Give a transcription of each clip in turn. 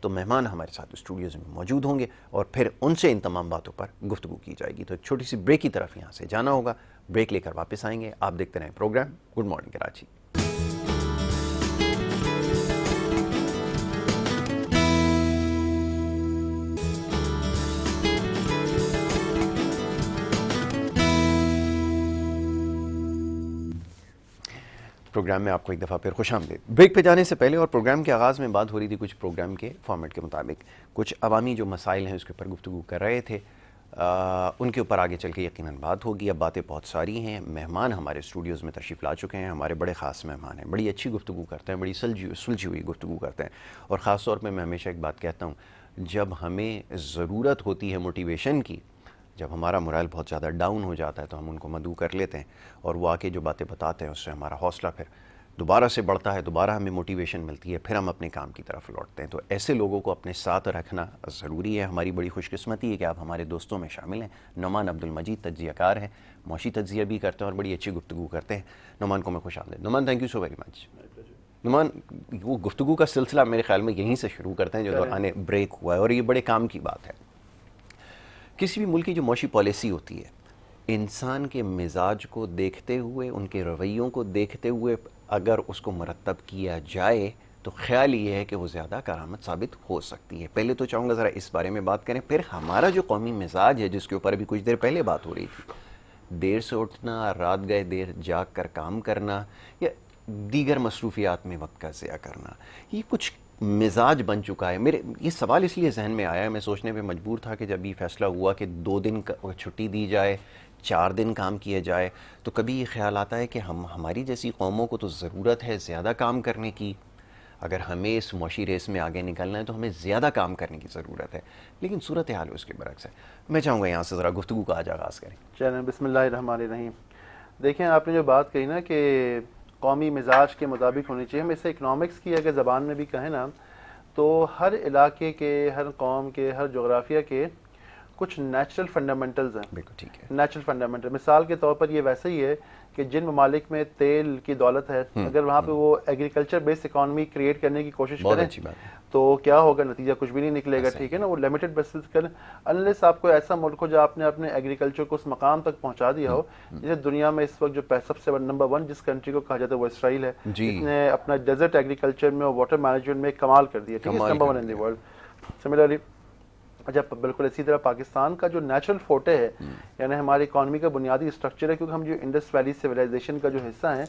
تو مہمان ہمارے ساتھ اسٹوڈیوز میں موجود ہوں گے اور پھر ان سے ان تمام باتوں پر گفتگو کی جائے گی. تو ایک چھوٹی سی بریک کی طرف یہاں سے جانا ہوگا, بریک لے کر واپس آئیں گے. آپ دیکھتے رہیں program good morning Karachi. Program میں آپ کو ایک دفعہ پھر خوش آمدید. بریک پہ جانے سے پہلے اور پروگرام کے آغاز میں بات ہو رہی تھی کچھ پروگرام کے فارمیٹ کے مطابق, کچھ عوامی جو مسائل ہیں اس کے اوپر گفتگو کر رہے تھے, ان کے اوپر آگے چل کے یقیناً بات ہوگی. اب باتیں بہت ساری ہیں, مہمان ہمارے اسٹوڈیوز میں تشریف لا چکے ہیں, ہمارے بڑے خاص مہمان ہیں, بڑی اچھی گفتگو کرتے ہیں, بڑی سلجھی ہوئی گفتگو کرتے ہیں. اور خاص طور پہ میں ہمیشہ ایک بات کہتا ہوں, جب ہمیں ضرورت ہوتی ہے موٹیویشن کی, جب ہمارا مورائل بہت زیادہ ڈاؤن ہو جاتا ہے تو ہم ان کو مدعو کر لیتے ہیں اور وہ آ کے جو باتیں بتاتے ہیں اس سے ہمارا حوصلہ پھر دوبارہ سے بڑھتا ہے, دوبارہ ہمیں موٹیویشن ملتی ہے, پھر ہم اپنے کام کی طرف لوٹتے ہیں. تو ایسے لوگوں کو اپنے ساتھ رکھنا ضروری ہے. ہماری بڑی خوش قسمتی ہے کہ آپ ہمارے دوستوں میں شامل ہیں. نعمان عبدالمجید تجزیہ کار ہیں, معاشی تجزیہ بھی کرتے ہیں اور بڑی اچھی گفتگو کرتے ہیں. نعمان کو میں خوش آمدید. Noman thank you so very much. Noman, وہ گفتگو کا سلسلہ میرے خیال میں یہیں سے شروع کرتے ہیں جو دوران بریک ہوا ہے, اور یہ بڑے کام کی بات ہے. کسی بھی ملک کی جو معاشی پالیسی ہوتی ہے, انسان کے مزاج کو دیکھتے ہوئے, ان کے رویوں کو دیکھتے ہوئے اگر اس کو مرتب کیا جائے تو خیال یہ ہے کہ وہ زیادہ کارآمد ثابت ہو سکتی ہے. پہلے تو چاہوں گا ذرا اس بارے میں بات کریں. پھر ہمارا جو قومی مزاج ہے جس کے اوپر ابھی کچھ دیر پہلے بات ہو رہی تھی, دیر سے اٹھنا, رات گئے دیر جاگ کر کام کرنا یا دیگر مصروفیات میں وقت کا ضیاع کرنا, یہ کچھ مزاج بن چکا ہے. میرے یہ سوال اس لیے ذہن میں آیا ہے, میں سوچنے پہ مجبور تھا کہ جب یہ فیصلہ ہوا کہ 2 دن چھٹی دی جائے, 4 دن کام کیا جائے, تو کبھی یہ خیال آتا ہے کہ ہماری جیسی قوموں کو تو ضرورت ہے زیادہ کام کرنے کی. اگر ہمیں اس معاشی ریس میں آگے نکلنا ہے تو ہمیں زیادہ کام کرنے کی ضرورت ہے, لیکن صورتحال اس کے برعکس ہے. میں چاہوں گا یہاں سے ذرا گفتگو کا آج آغاز کریں. چلیں, بسم اللہ الرحمن الرحیم. دیکھیں, آپ نے جو بات کہی نا کہ قومی مزاج کے مطابق ہونی چاہیے, ہم اسے اکنامکس کی اگر زبان میں بھی کہیں نا تو ہر علاقے کے, ہر قوم کے, ہر جغرافیہ کے کچھ نیچرل فنڈامنٹلز ہیں. بالکل ٹھیک ہے. نیچرل فنڈامنٹل مثال کے طور پر یہ ویسے ہی ہے کہ جن ممالک میں تیل کی دولت ہے, اگر وہاں پہ وہ ایگریکلچر بیسڈ اکانومی کریٹ کرنے کی کوشش کریں تو کیا ہوگا, نتیجہ کچھ بھی نہیں نکلے گا. ٹھیک ہے نا, وہ لمیٹڈ بیسز کریں. انلیس آپ کو ایسا ملک ہو جو آپ نے اپنے ایگریکلچر کو اس مقام تک پہنچا دیا ہو, جیسے دنیا میں اس وقت جو سب سے نمبر 1 جس کنٹری کو کہا جاتا ہے وہ اسرائیل ہے, جس نے اپنا ڈیزرٹ ایگریکلچر میں اور واٹر مینجمنٹ میں کمال کر دیا. ٹھیک ہے, نمبر 1 ان دی ورلڈ. سملرلی اچھا, بالکل اسی طرح پاکستان کا جو نیچرل فوٹے ہے, یعنی ہماری اکانومی کا بنیادی اسٹرکچر ہے, کیونکہ ہم جو انڈس ویلی سویلائزیشن کا جو حصہ ہیں,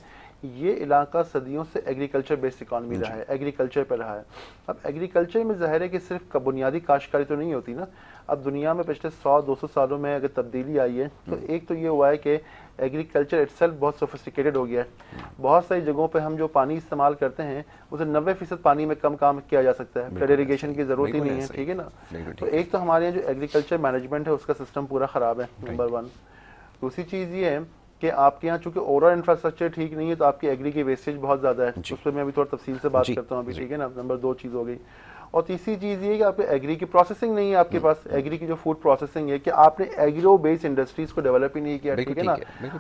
یہ علاقہ صدیوں سے ایگریکلچر بیسڈ اکانومی رہا ہے, ایگریکلچر پہ رہا ہے. اب ایگریکلچر میں ظاہر ہے کہ صرف بنیادی کاشتکاری تو نہیں ہوتی نا. اب دنیا میں پچھلے 100-200 سالوں میں اگر تبدیلی آئی ہے تو ایک تو یہ ہوا ہے کہ ایگریکلچر اٹسیلف بہت سوفسٹیکیٹڈ ہو گیا ہے. بہت ساری جگہوں پہ ہم جو پانی استعمال کرتے ہیں اسے 90% پانی میں کم کام کیا جا سکتا ہے, فلڈ اریگیشن کی ضرورت ہی نہیں ہے. ٹھیک ہے نا, تو ایک تو ہمارے یہاں جو ایگریکلچر مینجمنٹ ہے اس کا سسٹم پورا خراب ہے, نمبر 1. دوسری چیز یہ ہے کہ آپ کے یہاں چونکہ اوور آل انفراسٹرکچر ٹھیک نہیں ہے تو آپ کی ایگری کی ویسٹیج بہت زیادہ ہے, اس پہ میں ابھی تھوڑا تفصیل سے بات کرتا ہوں ابھی. ٹھیک ہے نا, نمبر 2 چیز ہو گئی. اور تیسری چیز یہ ہے کہ آپ کے ایگری کی پروسیسنگ نہیں ہے, آپ کے پاس ایگری کی جو فوڈ پروسیسنگ ہے کہ آپ نے ایگرو بیس انڈسٹریز کو ڈیولپ ہی نہیں کیا. ٹھیک ہے نا,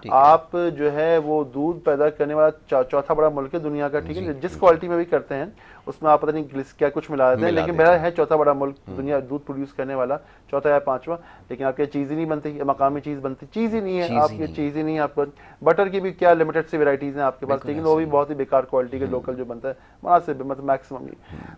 آپ جو ہے وہ دودھ پیدا کرنے والا چوتھا بڑا ملک ہے دنیا کا. ٹھیک ہے, جس کوالٹی میں بھی کرتے ہیں اس میں آپ پتہ نہیں کیا کچھ ملا دیتے ہیں, لیکن بہرحال ہے چوتھا بڑا ملک دنیا دودھ پروڈیوس کرنے والا, چوتھا یا 5واں. لیکن آپ کی چیز ہی نہیں بنتی, مقامی چیز بنتی چیز ہی نہیں ہے, آپ کی چیز ہی نہیں ہے. آپ کو بٹر کی بھی کیا لمیٹڈ سی ویرائٹیز ہیں آپ کے پاس, لیکن وہ بھی بہت ہی بیکار کوالٹی کے لوکل جو بنتا ہے مناسب مطلب میکسیمم.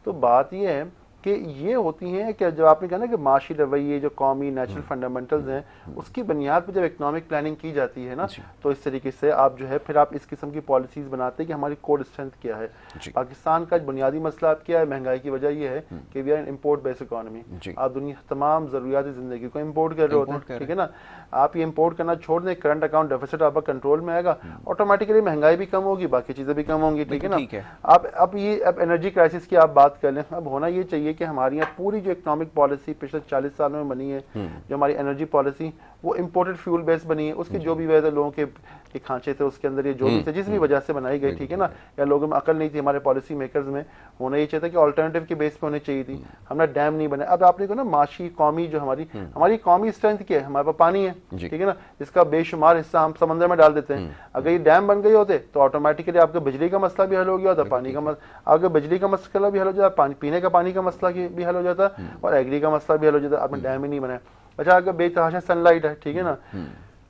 تو بات یہ ہے کہ یہ ہوتی ہیں کہ جب آپ نے کہا نا کہ معاشی رویے جو قومی نیچرل فنڈامنٹلز ہیں اس کی بنیاد پہ جب اکنامک پلاننگ کی جاتی ہے نا تو اس طریقے سے آپ جو ہے پھر آپ اس قسم کی پالیسیز بناتے ہیں کہ ہماری کوڈ اسٹرینتھ کیا ہے. پاکستان کا بنیادی مسئلہ آپ کیا ہے, مہنگائی کی وجہ یہ ہے کہ we are import base economy. آپ دنیا تمام ضروریات زندگی کو امپورٹ کر رہے ہوتے ہیں. ٹھیک ہے نا, آپ یہ امپورٹ کرنا چھوڑ دیں, کرنٹ اکاؤنٹ ڈیفیسٹ آپ کا کنٹرول میں آئے گا, آٹومیٹکلی مہنگائی بھی کم ہوگی, باقی چیزیں بھی کم ہوں گی. ٹھیک ہے نا, اب انرجی کرائسس کی آپ بات کر لیں, اب ہونا یہ چاہیے کہ ہماری یہاں پوری جو اکنامک پالیسی پچھلے 40 سالوں میں بنی ہے, جو ہماری انرجی پالیسی وہ امپورٹڈ فیول بیس بنی ہے, اس کے جو بھی وجہ لوگوں کے کھانچے تھے اس کے اندر, یہ جو بھی تھے جس بھی وجہ سے بنائی گئی, ٹھیک ہے نا, یا لوگوں میں عقل نہیں تھی, ہمارے پالیسی میکرز میں ہونا یہ چاہتا کہ آلٹرنیٹیو کے بیس پہ ہونی چاہیے تھی, ہم نے ڈیم نہیں بنایا. اب آپ نے کہا نا معاشی قومی جو ہماری قومی اسٹرینتھ کیا ہے, ہمارے پاس پانی ہے, ٹھیک ہے نا, جس کا بے شمار حصہ ہم سمندر میں ڈال دیتے ہیں. اگر یہ ڈیم بن گئے ہوتے تو آٹومیٹکلی آپ کا بجلی کا مسئلہ بھی حل ہو گیا ہوتا, پانی کا آپ کا بجلی کا مسئلہ بھی حل ہو جاتا, پینے کا پانی کا مسئلہ بھی حل ہو جاتا, اور ایگری کا مسئلہ بھی حل ہو جاتا. آپ نے ڈیم ہی نہیں بنایا. اچھا اگر بے تحاشا سن لائٹ ہے, ٹھیک ہے نا,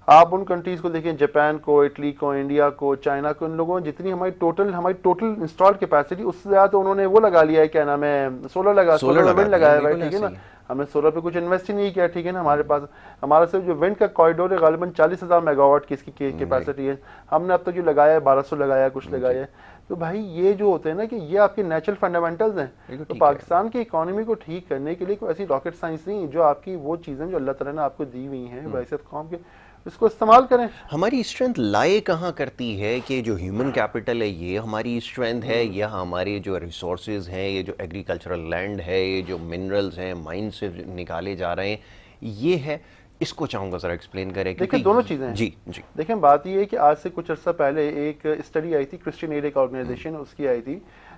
آپ ان کنٹریز کو دیکھیں, جاپان کو, اٹلی کو, انڈیا کو, چائنا کو, ان لوگوں نے جتنی ہماری ٹوٹل انسٹال کیپیسٹی اس سے زیادہ تو انہوں نے وہ لگا لیا ہے, کیا نام ہے, سولر ونڈ لگایا ہوا ہے, ٹھیک ہے نا. ہم نے سولر پہ کچھ انویسٹ ہی نہیں کیا, ٹھیک ہے نا. ہمارے پاس ہمارا صرف جو ونڈ کا کوریڈور ہے غالباً 40,000 میگا واٹ کی اس کی کیپیسٹی ہے, ہم نے اب تک جو لگایا ہے 1200 لگایا, کچھ لگایا ہے. تو بھائی یہ جو ہوتے ہیں نا کہ یہ آپ کے نیچرل فنڈامنٹلز ہیں. تو پاکستان کی اکانومی کو ٹھیک کرنے کے لیے کوئی ایسی راکٹ سائنس نہیں, جو آپ کی وہ چیزیں جو اللہ تعالیٰ نے آپ کو دی ہوئی ہیں بحیثیت قوم کے, اس کو استعمال کریں. ہماری اسٹرینتھ لائے کہاں کرتی ہے کہ جو ہیومن کیپٹل ہے یہ ہماری اسٹرینتھ ہے, یا ہمارے جو ریسورسز ہیں, یہ جو ایگریکلچرل لینڈ ہے, یہ جو منرلز ہیں مائن سے نکالے جا رہے ہیں, یہ ہے. اس کو چاہوں گا ذرا ایکسپلین کریں. دیکھیں دونوں چیزیں ہیں. جی دیکھیں بات یہ ہے کہ آج سے کچھ عرصہ پہلے ایک اسٹڈی آئی تھی, کرسچین ایڈ ایک آرگنائزیشن اس کی آئی تھی,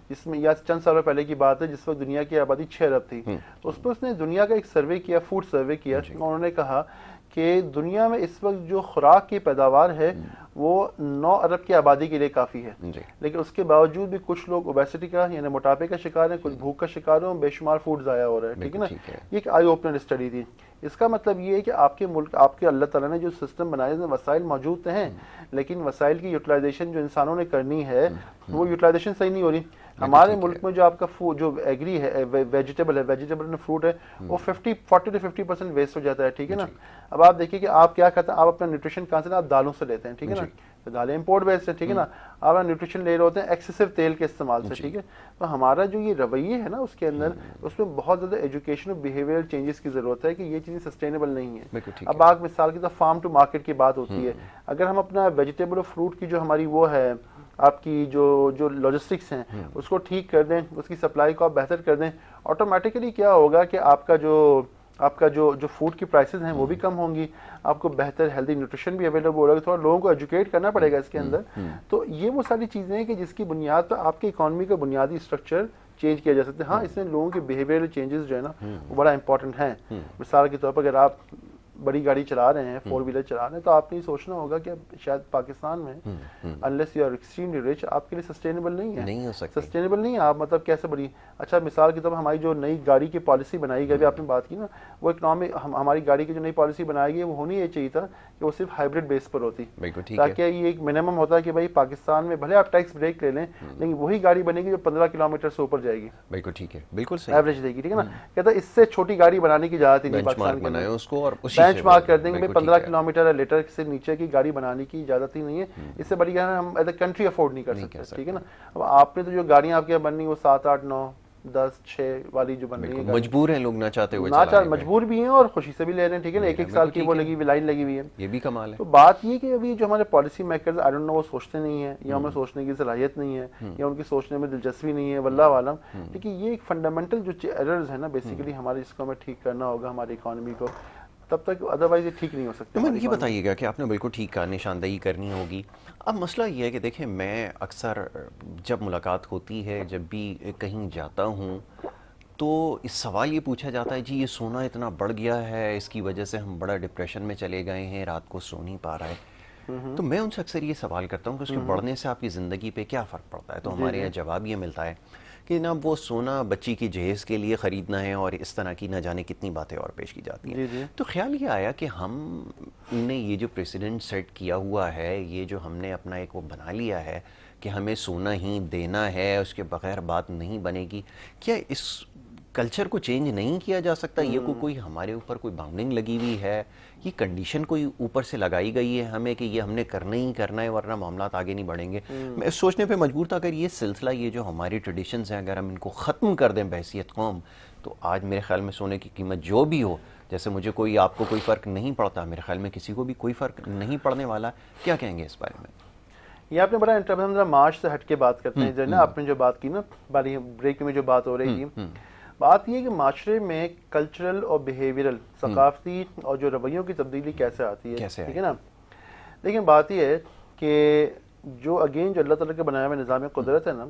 جس میں یا چند سالوں پہلے کی بات ہے, جس وقت دنیا کی آبادی 6 ارب تھی. اس پہ اس نے دنیا کا ایک سروے کیا, فوڈ سروے کیا. انہوں نے کہا کہ دنیا میں اس وقت جو خوراک کی پیداوار ہے وہ 9 ارب کی آبادی کے لیے کافی ہے, لیکن اس کے باوجود بھی کچھ لوگ اوبیسٹی کا یعنی موٹاپے کا شکار ہیں, کچھ بھوک کا شکار ہیں, بے شمار فوڈ ضائع ہو رہا ہے, ٹھیک ہے نا. یہ ایک آئی اوپنر اسٹڈی تھی. اس کا مطلب یہ ہے کہ آپ کے ملک, آپ کے اللہ تعالیٰ نے جو سسٹم بنائے ہیں, وسائل موجود ہیں, لیکن وسائل کی یوٹیلائزیشن جو انسانوں نے کرنی ہے وہ یوٹیلائزیشن صحیح نہیں ہو رہی. ہمارے ملک میں جو آپ کا جو ایگری ہے, ویجیٹیبل اینڈ فروٹ ہے, وہ 40 to 50% ویسٹ ہو جاتا ہے, ٹھیک ہے نا. اب آپ دیکھیے کہ آپ کیا کھاتے ہیں, آپ اپنا نیوٹریشن کہاں سے, آپ دالوں سے لیتے ہیں, ٹھیک ہے نا, تو دالیں امپورٹ بیسڈ ہے, ٹھیک ہے نا. آپ اپنا نیوٹریشن لے رہے ہوتے ہیں ایکسیسو تیل کے استعمال سے, ٹھیک ہے. تو ہمارا جو یہ رویے ہے نا اس کے اندر, اس میں بہت زیادہ ایجوکیشن اور بیہیویئر چینجز کی ضرورت ہے کہ یہ چیزیں سسٹینیبل نہیں ہیں. اب آپ مثال کی طرف فارم ٹو مارکیٹ کی بات ہوتی ہے, اگر ہم اپنا ویجیٹیبل اور فروٹ کی جو ہماری وہ ہے آپ کی جو لاجسٹکس ہیں اس کو ٹھیک کر دیں, اس کی سپلائی کو آپ بہتر کر دیں, آٹومیٹیکلی کیا ہوگا کہ آپ کا جو فوڈ کی پرائسز ہیں وہ بھی کم ہوں گی, آپ کو بہتر ہیلدی نیوٹریشن بھی اویلیبل ہوگا. تھوڑا لوگوں کو ایجوکیٹ کرنا پڑے گا اس کے اندر. تو یہ وہ ساری چیزیں ہیں کہ جس کی بنیاد پر آپ کی اکانومی کا بنیادی اسٹرکچر چینج کیا جا سکتا ہے. ہاں اس میں لوگوں کے بیہیویئرل چینجز جو ہے نا وہ بڑا امپورٹنٹ ہیں. مثال کے طور پر اگر آپ بڑی گاڑی چلا رہے ہیں, 4 ویلر چلا رہے ہیں, تو آپ نے یہ سوچنا ہوگا کہ شاید پاکستان میں unless you are extremely rich آپ کے لیے سسٹینیبل نہیں ہے, نہیں ہو سکتا, سسٹینیبل نہیں ہے. آپ مطلب کیسے بڑی, اچھا مثال کے طور پر ہماری جو نئی گاڑی کی پالیسی بنائی گئی, آپ نے بات کی نا, وہ اکنامک ہماری گاڑی کی جو نئی پالیسی بنائی گئی وہ ہونی یہ چاہیے تھا کہ وہ صرف ہائبرڈ بیس پر ہوتی, تاکہ یہ ایک منیمم ہوتا ہے کہ بھائی پاکستان میں بھلے آپ ٹیکس بریک لے لیں لیکن وہی گاڑی بنے گی جو 15 کلومیٹر سے اوپر جائے گی. بالکل ٹھیک ہے, بالکل صحیح ایوریج دے گی, ٹھیک ہے نا. کہتا ہے اس سے چھوٹی گاڑی بنانے کی اجازت ہی نہیں پاکستان کے, اس کو اور بینچ مارک کر دیں گے 15 کلومیٹر لیٹر سے نیچے کی گاڑی بنانے کی اجازت ہی نہیں ہے. اس سے بڑی گاڑی ہم ایز اے کنٹری افورڈ نہیں کر سکتے, ٹھیک ہے نا. اب آپ نے تو جو گاڑیاں آپ کے یہاں بننی وہ 7, 8, 9, 10, 6 والی جو بن رہی ہے, مجبور ہیں لوگ نہ چاہتے ہوئے, مجبور بھی ہیں اور خوشی سے بھی لے رہے ہیں, ٹھیک ہے نا. 1 سال کی وہ لگی ہوئی لائن لگی ہوئی ہے, یہ بھی کمال ہے. تو بات یہ کہ ابھی جو ہمارے policy makers I don't know وہ سوچتے نہیں ہیں, یا ہمیں سوچنے کی صلاحیت نہیں ہے, یا ان کی سوچنے میں دلچسپی نہیں ہے, واللہ عالم. لیکن یہ ایک فنڈامنٹل جو ایررز ہیں نا بیسیکلی ہمارے, اس کو ہمیں ٹھیک کرنا ہوگا ہماری اکانومی کو, تب تک ادروائز یہ ٹھیک نہیں ہو سکتا. یہ بتائیے گا کہ آپ نے بالکل ٹھیک کہا, نشاندہی کرنی ہوگی. اب مسئلہ یہ ہے کہ دیکھیں, میں اکثر جب ملاقات ہوتی ہے, جب بھی کہیں جاتا ہوں, تو اس سوال یہ پوچھا جاتا ہے جی یہ سونا اتنا بڑھ گیا ہے, اس کی وجہ سے ہم بڑا ڈپریشن میں چلے گئے ہیں, رات کو سو نہیں پا رہا ہے. تو میں ان سے اکثر یہ سوال کرتا ہوں کہ اس کے بڑھنے سے آپ کی زندگی پہ کیا فرق پڑتا ہے. تو ہمارے یہاں جواب یہ ملتا ہے کہ جناب وہ سونا بچی کی جہیز کے لیے خریدنا ہے, اور اس طرح کی نہ جانے کتنی باتیں اور پیش کی جاتی ہیں. تو خیال یہ آیا کہ ہم نے یہ جو پریسیڈنٹ سیٹ کیا ہوا ہے, یہ جو ہم نے اپنا ایک وہ بنا لیا ہے کہ ہمیں سونا ہی دینا ہے, اس کے بغیر بات نہیں بنے گی, کیا اس کلچر کو چینج نہیں کیا جا سکتا؟ یہ کوئی ہمارے اوپر کوئی باؤنڈنگ لگی ہوئی ہے, یہ کنڈیشن کوئی اوپر سے لگائی گئی ہے ہمیں کہ یہ ہم نے کرنا ہی کرنا ہے ورنہ معاملات آگے نہیں بڑھیں گے؟ میں سوچنے پہ مجبور تھا اگر یہ سلسلہ, یہ جو ہماری ٹریڈیشنز ہیں, اگر ہم ان کو ختم کر دیں بحیثیت قوم, تو آج میرے خیال میں سونے کی قیمت جو بھی ہو, جیسے مجھے کوئی, آپ کو کوئی فرق نہیں پڑتا, میرے خیال میں کسی کو بھی کوئی فرق نہیں پڑنے والا. کیا کہیں گے اس بارے میں؟ یہ آپ نے بڑا انٹرپریٹ, معاش سے ہٹ کے بات کرتے ہیں جو نا, آپ نے جو بات کی نا بریک میں جو بات ہو رہی تھی, بات یہ ہے کہ معاشرے میں کلچرل اور بیہیویئرل ثقافتی اور جو رویوں کی تبدیلی کیسے آتی ہے, ٹھیک ہے نا. لیکن بات یہ ہے کہ جو اگین جو اللہ تعالیٰ کے بنایا ہوئے نظام قدرت ہے نا,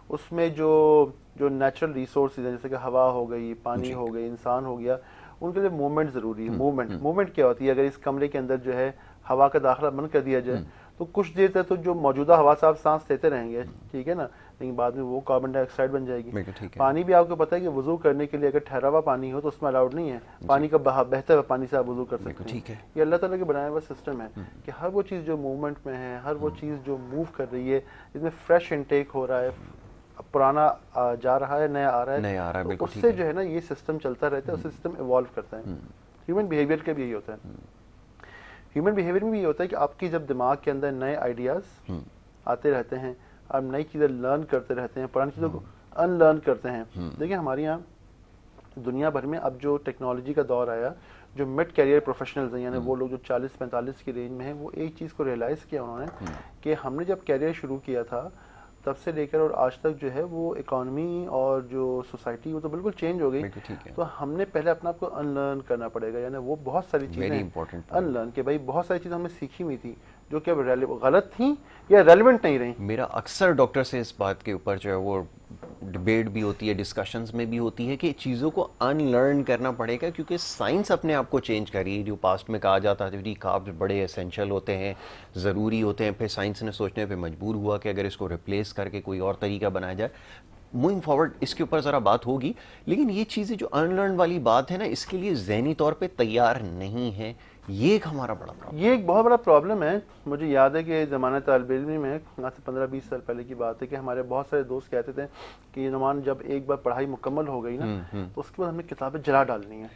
اس میں جو نیچرل ریسورسز ہیں جیسے کہ ہوا ہو گئی, پانی ہو گئی, انسان ہو گیا, ان کے لیے موومنٹ ضروری ہے. موومنٹ کیا ہوتی ہے؟ اگر اس کمرے کے اندر جو ہے ہوا کا داخلہ بند کر دیا جائے تو کچھ دیر تک تو جو موجودہ ہوا سے آپ سانس لیتے رہیں گے, ٹھیک ہے نا, لیکن بعد میں وہ کاربن ڈائی آکسائڈ بن جائے گی. پانی بھی آپ کو پتہ ہے کہ وضو کرنے کے لیے اگر ٹھہرا ہوا پانی ہو تو اس میں الاؤڈ نہیں ہے. پانی کا بہتے ہوئے پانی سے آپ وضو کر سکتے ہیں. یہ اللہ تعالیٰ کے بنایا ہوا سسٹم ہے کہ ہر وہ چیز جو موومنٹ میں ہے, ہر وہ چیز جو موو کر رہی ہے, جس میں فریش انٹیک ہو رہا ہے, پرانا جا رہا ہے, نیا آ رہا ہے, تو اس سے جو ہے نا یہ سسٹم چلتا رہتا ہے, اس سسٹم ایوالو کرتا ہے. ہیومن بیہیویئر کا بھی یہی ہوتا ہے. ہیومن بیہیویئر میں بھی یہ ہوتا ہے کہ آپ کی جب دماغ کے اندر نئے آئیڈیاز آتے رہتے ہیں, آپ نئی چیزیں لرن کرتے رہتے ہیں, پرانی چیزوں کو ان لرن کرتے ہیں. دیکھیں ہمارے یہاں دنیا بھر میں اب جو ٹیکنالوجی کا دور آیا, جو مڈ کیریئر پروفیشنلز ہیں, یعنی وہ لوگ جو 40-45 کی رینج میں ہیں, وہ ایک چیز کو ریئلائز کیا انہوں نے کہ ہم نے جب کیریئر شروع کیا تھا تب سے لے کر اور آج تک جو ہے وہ اکانومی اور جو سوسائٹی وہ تو بالکل چینج ہو گئی. تو ہم نے پہلے اپنا آپ کو ان لرن کرنا پڑے گا, یعنی وہ بہت ساری چیزیں ان لرن, کہ بھائی بہت ساری چیزیں ہم نے سیکھی ہوئی تھی جو کہ غلط تھیں یا ریلیونٹ نہیں رہیں. میرا اکثر ڈاکٹر سے اس بات کے اوپر جو ہے وہ ڈبیٹ بھی ہوتی ہے, ڈسکشنز میں بھی ہوتی ہے کہ چیزوں کو ان لرن کرنا پڑے گا, کیونکہ سائنس اپنے آپ کو چینج کر رہی ہے. جو پاسٹ میں کہا جاتا تھا کہ کاربز بڑے اسینشل ہوتے ہیں, ضروری ہوتے ہیں, پھر سائنس نے سوچنے پہ مجبور ہوا کہ اگر اس کو ریپلیس کر کے کوئی اور طریقہ بنایا جائے. موونگ فارورڈ اس کے اوپر ذرا بات ہوگی, لیکن یہ چیزیں جو ان لرن والی بات ہے نا, اس کے لیے ذہنی طور پہ تیار نہیں ہے. یہ ایک ہمارا بڑا پرابلم, یہ ایک بہت بڑا پرابلم ہے. مجھے یاد ہے کہ زمانہ طالب علم میں, آج سے 15-20 سال پہلے کی بات ہے, کہ ہمارے بہت سارے دوست کہتے تھے کہ نمان جب ایک بار پڑھائی مکمل ہو گئی نا تو اس کے بعد ہمیں کتابیں جلا ڈالنی ہیں,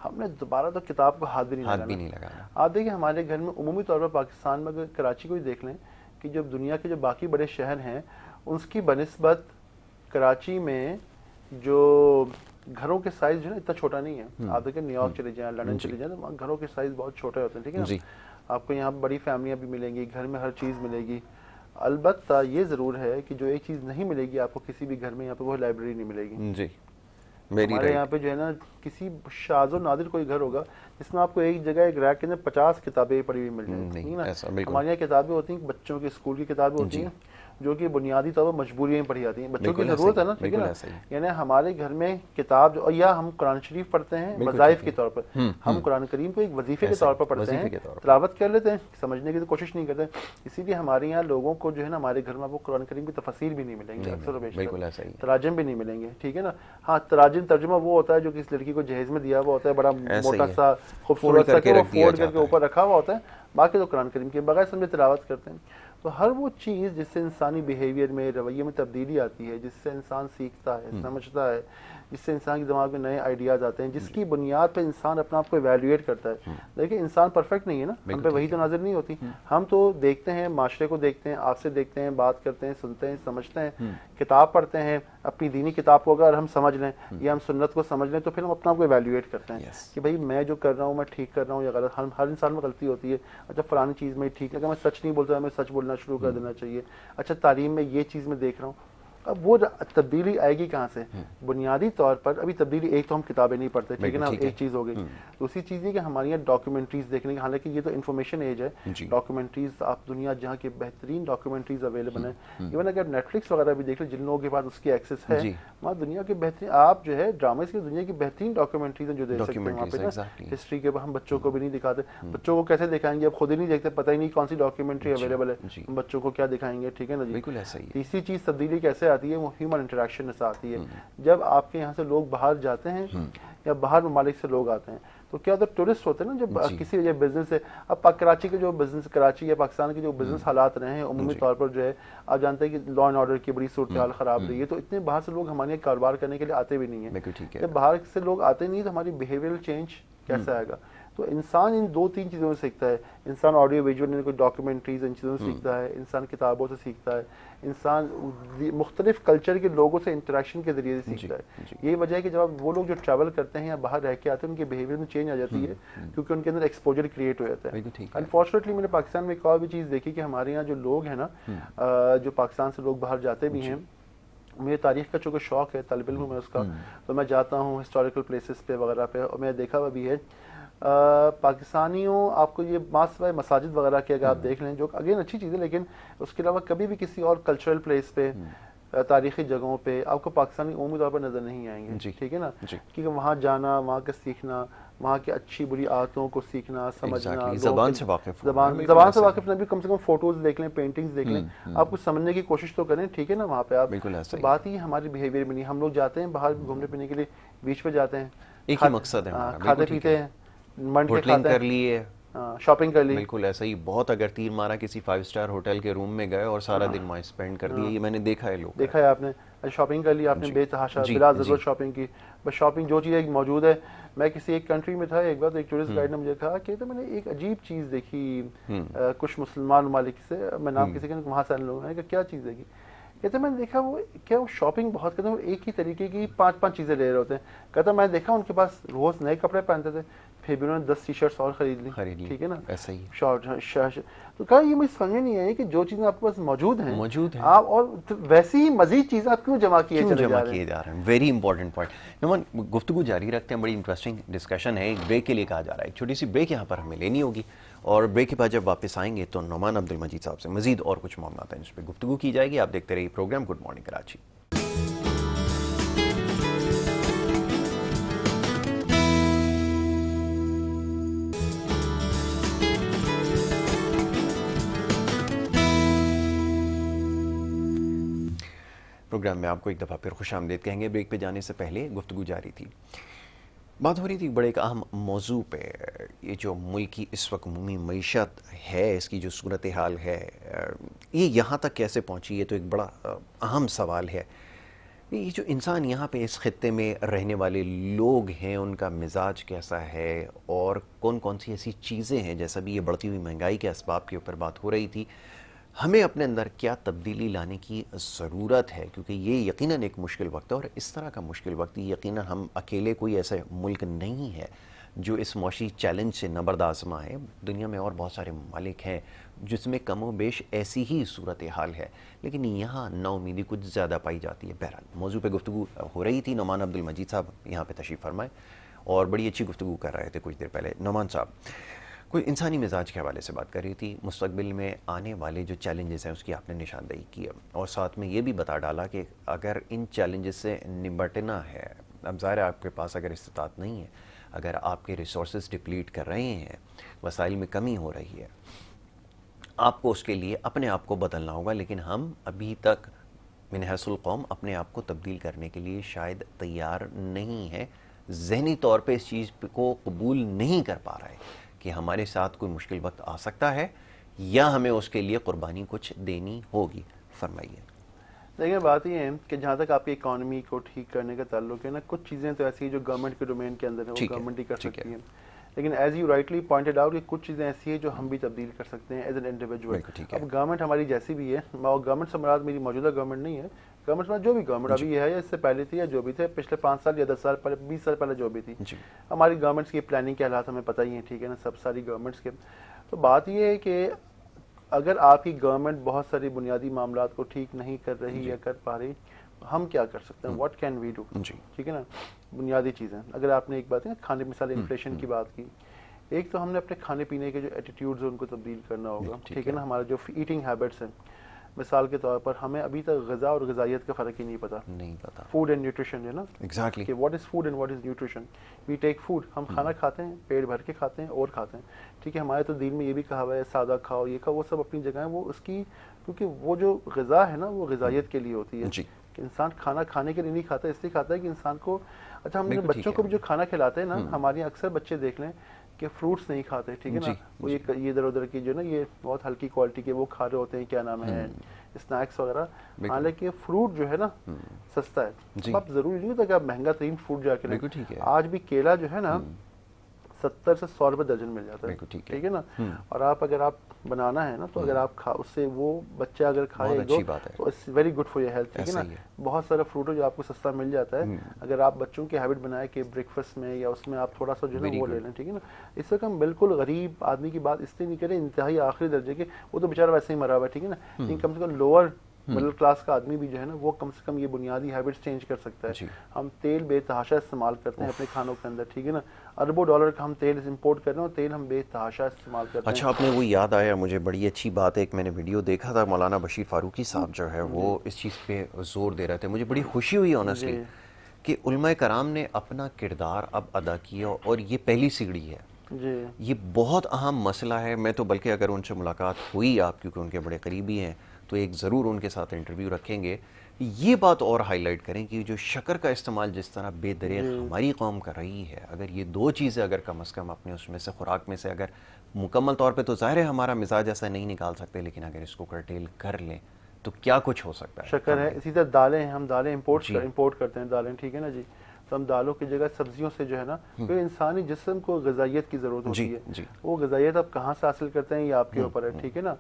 ہم نے دوبارہ تو کتاب کو ہاتھ بھی نہیں لگانا. آپ دیکھیں ہمارے گھر میں عمومی طور پر پاکستان میں اگر کراچی کو ہی دیکھ لیں کہ جب دنیا کے جو باقی بڑے شہر ہیں اس کی بنسبت کراچی میں جو گھروں کے سائز جو ہے اتنا چھوٹا نہیں ہے. آپ دیکھیں نیو یارک چلے جائیں, لندن چلے جائیں, تو گھروں کے سائز بہت چھوٹے ہوتے ہیں, ٹھیک ہے نا. آپ کو یہاں بڑی فیملیاں بھی ملیں گی, گھر میں ہر چیز ملے گی. البتہ یہ ضرور ہے کہ جو ایک چیز نہیں ملے گی آپ کو کسی بھی گھر میں, یہاں پہ وہ لائبریری نہیں ملے گی. ہمارے یہاں پہ جو ہے نا کسی شاذ و نادر کوئی گھر ہوگا جس میں آپ کو ایک جگہ ایک ریک کے اندر 50 کتابیں پڑھی ہوئی مل جائیں گی نا. ہمارے یہاں کتابیں ہوتی ہیں, بچوں کے اسکول کی کتابیں ہوتی ہیں جو کہ بنیادی طور پر مجبوریاں پڑھی جاتی ہیں, بچوں کی ضرورت ہے نا, ٹھیک ہے نا. یعنی ہمارے گھر میں کتاب جو, یا ہم قرآن شریف پڑھتے ہیں وظائف کے طور پر, ہم قرآن کریم کو ایک وظیفے کے طور پر پڑھتے ہیں, تلاوت کر لیتے ہیں, سمجھنے کی تو کوشش نہیں کرتے. اسی لیے ہمارے یہاں لوگوں کو جو ہے نا ہمارے گھر میں وہ قرآن کریم کی تفاسیر بھی نہیں ملیں گے, اکثر و بیشتر تراجم بھی نہیں ملیں گے, ٹھیک ہے نا. ہاں ترجمہ وہ ہوتا ہے جو کہ اس لڑکی کو جہیز میں دیا ہوا ہوتا ہے, بڑا موٹا سا خوبصورت سا کہ وہ فولڈ کر کے اوپر رکھا ہوا ہوتا ہے, باقی تو قرآن کریم کے بغیر سمجھے تلاوت کرتے ہیں. تو ہر وہ چیز جس سے انسانی بیہیویئر میں, رویے میں تبدیلی آتی ہے, جس سے انسان سیکھتا ہے, سمجھتا ہے, جس سے انسان کے دماغ میں نئے آئیڈیاز آتے ہیں, جس کی بنیاد پہ انسان اپنا آپ کو ایویلویٹ کرتا ہے. دیکھیں انسان پرفیکٹ نہیں ہے نا, ہم پہ وہی تو نظر نہیں ہوتی. ہم تو دیکھتے ہیں, معاشرے کو دیکھتے ہیں, آپ سے دیکھتے ہیں, بات کرتے ہیں, سنتے ہیں, سمجھتے ہیں, کتاب پڑھتے ہیں, اپنی دینی کتاب کو اگر ہم سمجھ لیں یا ہم سنت کو سمجھ لیں تو پھر ہم اپنا آپ کو ایویلویٹ کرتے ہیں کہ بھائی میں جو کر رہا ہوں میں ٹھیک کر رہا ہوں یا غلط. ہر انسان میں غلطی ہوتی ہے. اچھا فلانی چیز میں ٹھیک ہے, اگر میں سچ نہیں بولتا میں سچ بولنا شروع کر دینا چاہیے. اچھا تعلیم میں یہ چیز میں دیکھ رہا ہوں. اب وہ تبدیلی آئے گی کہاں سے؟ بنیادی طور پر ابھی تبدیلی, ایک تو ہم کتابیں نہیں پڑھتے, ٹھیک ہے نا, ایک چیز ہو گئی. دوسری چیز یہ کہ ہماری یہاں ڈاکیومنٹریز دیکھنے کی, حالانکہ یہ تو انفارمیشن ایج ہے, ڈاکیومنٹریز آپ دنیا جہاں کے بہترین ڈاکیومنٹریز اویلیبل ہیں. ایون اگر نیٹ فلکس وغیرہ بھی دیکھ لیں, جن لوگوں کے پاس اس کی ایکسیس ہے, وہاں دنیا کے بہترین, آپ جو ہے ڈراماز کی دنیا کی بہترین ڈاکیومنٹریز ہیں جو دیکھ سکتے ہیں وہاں پہ نا. ہسٹری کے ہم بچوں کو بھی نہیں دکھاتے, بچوں کو کیسے دکھائیں گے, اب خود ہی نہیں دیکھتے, پتہ ہی نہیں کون سی ڈاکیومنٹری اویلیبل ہے, بچوں کو کیا دکھائیں گے, ٹھیک ہے نا جی. تیسری چیز تبدیلی کیسے آتی ہے, وہ ہیومن انٹریکشن سے آتی ہے. جب آپ کے یہاں سے لوگ باہر جاتے ہیں یا باہر ممالک سے لوگ آتے ہیں تو کیا ادھر ٹورسٹ ہوتے ہیں نا, جب کسی وجہ بزنس سے, اب کراچی کے جو بزنس, کراچی یا پاکستان کے جو بزنس حالات رہے ہیں عمومی طور پر جو ہے, آپ جانتے ہیں کہ لا اینڈ آرڈر کی بڑی صورتحال خراب رہی ہے, تو اتنے باہر سے لوگ ہمارے کاروبار کرنے کے لیے آتے بھی نہیں ہیں. جب باہر سے لوگ آتے نہیں تو ہماری بیہیویئرل چینج کیسے آئے گا؟ تو انسان ان 2-3 چیزوں سے سیکھتا ہے. انسان آڈیو ویژول کوئی ڈاکیومنٹریز ان چیزوں سے سیکھتا ہے, انسان کتابوں سے سیکھتا ہے, انسان مختلف کلچر کے لوگوں سے انٹریکشن کے ذریعے سے سیکھتا ہے. یہی وجہ ہے کہ جب وہ لوگ جو ٹریول کرتے ہیں یا باہر رہ کے آتے ہیں ان کے بیہیویئر میں چینج آ جاتی ہے, کیونکہ ان کے اندر ایکسپوجر کریٹ ہو جاتا ہے. انفارچونیٹلی میں نے پاکستان میں ایک اور بھی چیز دیکھی کہ ہمارے یہاں جو لوگ ہیں نا, جو پاکستان سے لوگ باہر جاتے بھی ہیں, مجھے تاریخ کا چونکہ شوق ہے، طالب علم ہوں میں اس کا، تو میں جاتا ہوں ہسٹوریکل پلیسز پہ وغیرہ پہ، اور میں دیکھا ہوا بھی ہے پاکستانیوں آپ کو یہ ماسوائے مساجد وغیرہ کے اگر آپ دیکھ لیں، جو اگین اچھی چیز ہے، لیکن اس کے علاوہ کبھی بھی کسی اور کلچرل پلیس پہ تاریخی جگہوں پہ آپ کو پاکستانی عمومی طور پر نظر نہیں آئیں گے، ٹھیک ہے نا، کیونکہ وہاں جانا، وہاں کا سیکھنا، وہاں کی اچھی بری عادتوں کو سیکھنا، سمجھنا، زبان سے واقف زبان سے واقف نہ بھی کم سے کم فوٹوز دیکھ لیں، پینٹنگز دیکھ لیں، آپ کچھ سمجھنے کی کوشش تو کریں، ٹھیک ہے نا، وہاں پہ آپ بات ہی ہماری بیہیویئر میں نہیں، ہم لوگ جاتے ہیں باہر گھومنے پھرنے کے لیے، بیچ پہ جاتے ہیں، ایک ہی مقصد ہے ہمارا، کھاتے پیتے ہیں، منڈ کے ہوٹلنگ کر لیے، شاپنگ کر لی، بالکل ایسا ہی بہت، اگر تیر مارا کسی 5 اسٹار ہوٹل کے روم میں گئے اور سارا دن وہاں اسپینڈ کر دیا، یہ میں نے دیکھا ہے لوگ، دیکھا ہے آپ نے، شاپنگ کر لی آپ نے بے تحاشا، بلا ضرورت شاپنگ کی، بس شاپنگ جو چیز موجود ہے. میں کسی ایک کنٹری میں تھا ایک بار، ایک ٹورسٹ گائیڈ نے مجھے کہا کہ تو میں نے ایک عجیب چیز دیکھی کچھ مسلمان ممالک سے، میں نام کسی کے وہاں سے آنے لوگوں نے کہا کیا چیز دیکھی، کہتے میں نے دیکھا وہ کیا وہ شاپنگ بہت کرتے ہیں، وہ ایک ہی طریقے کی 5 چیزیں لے رہے ہوتے ہیں، کہتا میں نے دیکھا ان کے پاس روز نئے کپڑے پہنتے تھے، پھر بھی انہوں نے 10 ٹی شرٹس اور خرید لی، ٹھیک ہے نا، ایسا ہی شارٹ. تو کہا یہ مجھے سمجھ میں نہیں آئی کہ جو چیزیں آپ کے پاس موجود ہیں آپ اور ویسی ہی مزید چیزیں آپ کیوں جمع کیے جا رہے ہیں. Very important point. نعمان گفتگو جاری رکھتے ہیں، بڑی انٹرسٹنگ ڈسکشن ہے. ایک بریک کے لیے کہا جا رہا ہے، ایک چھوٹی سی بریک یہاں پر ہمیں لینی ہوگی، اور بریک کے بعد جب واپس آئیں گے تو نعمان عبدالمجید صاحب سے مزید اور کچھ معاملات ہیں جس پہ گفتگو کی جائے گی. آپ دیکھتے رہیے program good morning Karachi. Program میں آپ کو ایک دفعہ پھر خوش آمدید کہیں گے. بریک پہ جانے سے پہلے گفتگو جاری تھی، بات ہو رہی تھی بڑے ایک اہم موضوع پہ، یہ جو ملک کی اس وقت عمومی معیشت ہے، اس کی جو صورتحال ہے، یہ یہاں تک کیسے پہنچی ہے، تو ایک بڑا اہم سوال ہے. یہ جو انسان یہاں پہ اس خطے میں رہنے والے لوگ ہیں، ان کا مزاج کیسا ہے، اور کون کون سی ایسی چیزیں ہیں، جیسا بھی یہ بڑھتی ہوئی مہنگائی کے اسباب کے اوپر بات ہو رہی تھی، ہمیں اپنے اندر کیا تبدیلی لانے کی ضرورت ہے، کیونکہ یہ یقیناً ایک مشکل وقت ہے، اور اس طرح کا مشکل وقت یقیناً ہم اکیلے کوئی ایسا ملک نہیں ہے جو اس معاشی چیلنج سے نبرد آزما ہے. دنیا میں اور بہت سارے ممالک ہیں جس میں کم و بیش ایسی ہی صورتحال ہے، لیکن یہاں نا امیدی کچھ زیادہ پائی جاتی ہے. بہرحال موضوع پہ گفتگو ہو رہی تھی. نعمان عبدالمجید صاحب یہاں پہ تشریف فرمائے اور بڑی اچھی گفتگو کر رہے تھے کچھ دیر پہلے. نعمان صاحب کوئی انسانی مزاج کے حوالے سے بات کر رہی تھی، مستقبل میں آنے والے جو چیلنجز ہیں اس کی آپ نے نشاندہی کی ہے، اور ساتھ میں یہ بھی بتا ڈالا کہ اگر ان چیلنجز سے نمٹنا ہے، اب ظاہر ہے آپ کے پاس اگر استطاعت نہیں ہے، اگر آپ کے ریسورسز ڈپلیٹ کر رہے ہیں، وسائل میں کمی ہو رہی ہے، آپ کو اس کے لیے اپنے آپ کو بدلنا ہوگا. لیکن ہم ابھی تک من حیث القوم اپنے آپ کو تبدیل کرنے کے لیے شاید تیار نہیں ہے، ذہنی طور پہ اس چیز کو قبول نہیں کر پا رہے کہ ہمارے ساتھ کوئی مشکل وقت آ سکتا ہے یا ہمیں اس کے لیے قربانی کچھ دینی ہوگی. فرمائیے. دیکھیں بات یہ ہے کہ جہاں تک آپ کی اکانومی کو ٹھیک کرنے کا تعلق ہے نا، کچھ چیزیں تو ایسی ہیں جو گورنمنٹ کے ڈومین کے اندر ہے، وہ گورنمنٹ ہی کر سکتی ہیں، لیکن as you rightly pointed out کہ کچھ چیزیں ایسی ہیں جو ہم بھی تبدیل کر سکتے ہیں ایز این انڈیویجول. اب گورنمنٹ ہماری جیسی بھی ہے، گورنمنٹ سے مراد میری موجودہ گورنمنٹ نہیں ہے، گورنمنٹ میں جو بھی گورنمنٹ ابھی ہے یا اس سے پہلے تھی یا جو بھی تھے پچھلے 5 سال یا 10 سال پہلے 20 سال پہلے جو بھی تھی، ہماری گورنمنٹس کی پلاننگ کے حالات ہمیں پتہ ہی ہیں، ٹھیک ہے نا، سب ساری گورنمنٹس کے. تو بات یہ ہے کہ اگر آپ کی گورنمنٹ بہت ساری بنیادی معاملات کو ٹھیک نہیں کر رہی یا کر پا رہی، ہم کیا کر سکتے ہیں، واٹ کین وی ڈو، ٹھیک ہے نا. بنیادی چیزیں اگر آپ نے ایک بات ہے کھانے مثال انفلیشن کی بات کی، ایک تو ہم نے اپنے کھانے پینے کے جو ایٹیٹیوڈز ہیں ان کو تبدیل کرنا ہوگا، ٹھیک ہے نا. ہمارا جو ایٹنگ ہیبٹس ہیں، مثال کے طور پر ہمیں ابھی تک غذا اور غذائیت کا فرق ہی نہیں پتا. فوڈ اینڈ نیوٹریشن ہے نا، ایگزیکٹلی کہ what is food and what is nutrition. We take food, ہم کھانا کھاتے ہیں، پیٹ بھر کے کھاتے ہیں اور کھاتے ہیں، ٹھیک ہے. ہمارے تو دین میں یہ بھی کہا ہوا ہے سادہ کھاؤ، یہ کھاؤ، وہ سب اپنی جگہ ہے، وہ اس کی کیونکہ وہ جو غذا ہے نا وہ غذائیت کے لیے ہوتی ہے. کہ انسان کھانا کھانے کے لیے نہیں کھاتا، اس لیے کھاتا ہے کہ انسان کو، اچھا ہم بچوں کو بھی جو کھانا کھلاتے ہیں نا، ہمارے اکثر بچے دیکھ لیں کہ فروٹس نہیں کھاتے، ٹھیک ہے نا، وہ یہ ادھر ادھر کی جو نا یہ بہت ہلکی کوالٹی کے وہ کھا رہے ہوتے ہیں، کیا نام ہے، اسنیکس وغیرہ. حالانکہ فروٹ جو ہے نا سستا ہے. اب ضروری نہیں ہوتا کہ آپ مہنگا ترین فروٹ جا کے لیں. آج بھی کیلا جو ہے نا 70 سے 100 روپے درجن مل جاتا ہے، ٹھیک ہے نا. اور اگر آپ بنانا ہے نا تو اگر آپ اس سے وہ بچہ اگر کھائے گا تو it's very good for your health, ٹھیک ہے نا. بہت سارا فروٹ ہے جو آپ کو سستا مل جاتا ہے، اگر آپ بچوں کی ہیبٹ بنائے کہ بریک فاسٹ میں یا اس میں آپ تھوڑا سا جو ہے وہ لے لیں، ٹھیک ہے نا. اس وقت ہم بالکل غریب آدمی کی بات اس لیے نہیں کریں انتہائی آخری درجے کے، وہ تو بیچارہ ویسے ہی مرا ہوا ہے، ٹھیک ہے نا. لیکن کم سے کم لوور مڈل کلاس کا آدمی بھی جو ہے نا وہ کم سے کم یہ بنیادی ہیبٹس چینج کر سکتا ہے. ہم تیل بے تحاشا استعمال کرتے ہیں اپنے کھانوں کے اندر, ٹھیک ہے نا, اربوں ڈالر کا ہم تیل امپورٹ کر رہے ہیں اور تیل ہم بے تحاشا استعمال کرتے ہیں. اچھا, آپ نے وہ یاد آیا مجھے, بڑی اچھی بات ہے, ایک میں نے ویڈیو دیکھا تھا, مولانا بشیر فاروقی صاحب جو ہے وہ اس چیز پہ زور دے رہے تھے, مجھے بڑی خوشی ہوئی آنیسٹلی کہ علماء کرام نے اپنا کردار اب ادا کیا, اور یہ پہلی سیڑھی ہے. یہ بہت اہم مسئلہ ہے. میں تو بلکہ اگر ان سے ملاقات ہوئی آپ, کیونکہ ان کے بڑے قریبی ہیں, تو ایک ضرور ان کے ساتھ انٹرویو رکھیں گے, یہ بات اور ہائی لائٹ کریں کہ جو شکر کا استعمال جس طرح بے دریغ ہماری قوم کر رہی ہے, اگر یہ دو چیزیں اگر کم از کم اپنے اس میں سے خوراک میں سے اگر مکمل طور پہ, تو ظاہر ہے ہمارا مزاج ایسا نہیں نکال سکتے, لیکن اگر اس کو کرٹیل کر لیں تو کیا کچھ ہو سکتا ہے. شکر ہے, اسی طرح دالیں ہیں, ہم دالیں امپورٹ کرتے ہیں دالیں, ٹھیک ہے نا جی, تو ہم دالوں کی جگہ سبزیوں سے جو ہے نا, پھر انسانی جسم کو غذائیت کی ضرورت ہوتی ہے, وہ غذائیت آپ کہاں سے حاصل کرتے ہیں یہ آپ کے اوپر ہے, ٹھیک ہے نا.